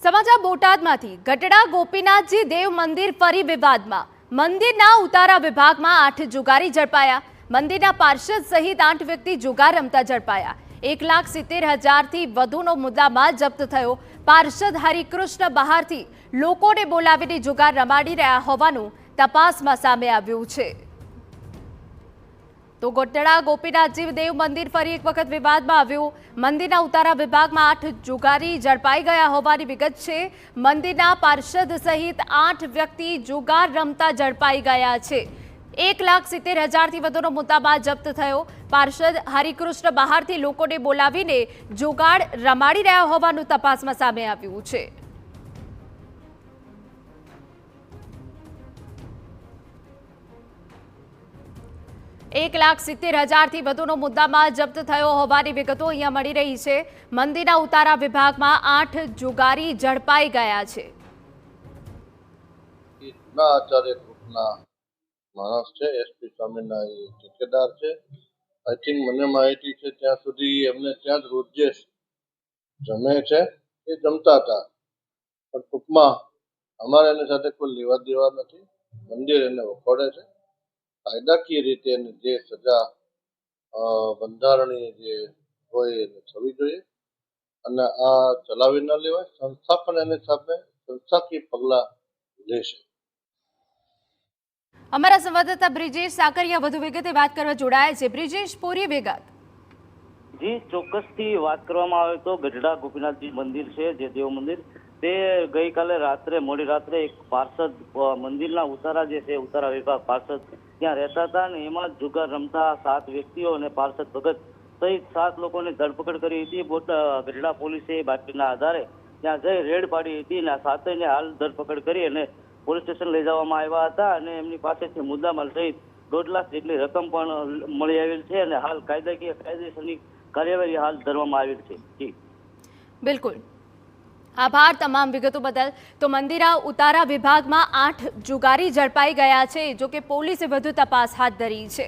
સમાચાર બોટાદમાંથી ગઢડા ગોપીનાથજી દેવ મંદિર ફરી વિવાદમાં। મંદિરના ઉતારા વિભાગમાં 8 જુગારી ઝડપાયા। મંદિરના પાર્ષદ સહિત 8 વ્યક્તિ જુગાર રમતા ઝડપાયા। 1,70,000 થી વધુનો મુદ્દામાલ જપ્ત થયો। પાર્ષદ હરિકૃષ્ણ બહારથી લોકોને બોલાવીને જુગાર રમાડી રહ્યા હોવાનું તપાસમાં સામે આવ્યું છે। તો ગઢડા ગોપીનાથજી દેવ મંદિર ફરી એક વખત વિવાદમાં આવ્યું। મંદિરના ઉતારા વિભાગમાં 8 જુગારી ઝડપાઈ ગયા હોવાની વિગત છે। મંદિરના પાર્ષદ સહિત 8 વ્યક્તિ જુગાર રમતા ઝડપાઈ ગયા છે। 1,70,000 થી વધુનો મુદ્દામાલ જપ્ત થયો। પાર્ષદ હરિકૃષ્ણ બહારથી લોકોને બોલાવીને જુગાર રમાડી રહ્યા હોવાનું તપાસમાં સામે આવ્યું છે। $1,70,000 થી વધુનો મુદ્દામાલ જપ્ત થયો હોવાની વિગતો અહીંયા મળી રહી છે। મંદિરના ઉતારા વિભાગમાં 8 જુગારી ઝડપાઈ ગયા છે। આચાર્ય ગ્રુપના માણસ છે, એસપી સ્વામીના ઠેકેદાર છે। આઈ થિંક મને માહિતી છે ત્યાં સુધી એમને ત્યાં જ રોજે જમે છે, એ જમતા હતા, પણ ટૂંકમાં અમારે એની સાથે કોઈ લેવા દેવા નથી। મંદિર એને વખોડે છે। કાયદાકીય રીતે એની જે સજા બંધારણીય જે હોય એને થવી જોઈએ અને આ ચલાવી ન લેવાય। સંસ્થા પણ એની સામે સંસ્થાકીય પગલાં લેશે। અમારા સંવાદદાતા બ્રિજેશ સાકરિયા વધુ વિગતે વાત કરવા જોડાયા છે। બ્રિજેશ, પૂરી વિગત। જી, ચોક્કસથી વાત કરવામાં આવે તો ગઢડા ગોપીનાથજી મંદિર છે, જે દેવ મંદિર, તે ગઈકાલે રાત્રે મોડી રાત્રે એક પાર્ષદ મંદિરના ઉતારા જે છે, ઉતારા વિભાગ પાર્ષદ ત્યાં રહેતા હતા અને એમાં જુગાર રમતા 7 વ્યક્તિઓ અને પાર્ષદ ભગત સહિત 7 લોકોની ધરપકડ કરી હતી। ગઢડા પોલીસે બાતમીના આધારે ત્યાં જઈ રેડ પાડી હતી અને 7ને હાલ ધરપકડ કરી અને પોલીસ સ્ટેશન લઈ જવામાં આવ્યા હતા અને એમની પાસેથી મુદ્દામાલ સહિત 1.5 લાખ જેટલી રકમ પણ મળી આવેલ છે અને હાલ કાયદેસરની કાર્યવાહી હાલ ધરવામાં આવેલ છે। જી બિલકુલ, આભાર તમામ વિગતો બદલ। તો મંદિરના ઉતારા વિભાગમાં 8 જુગારી ઝડપાઈ ગયા છે, જો કે પોલીસે વધુ તપાસ હાથ ધરી છે।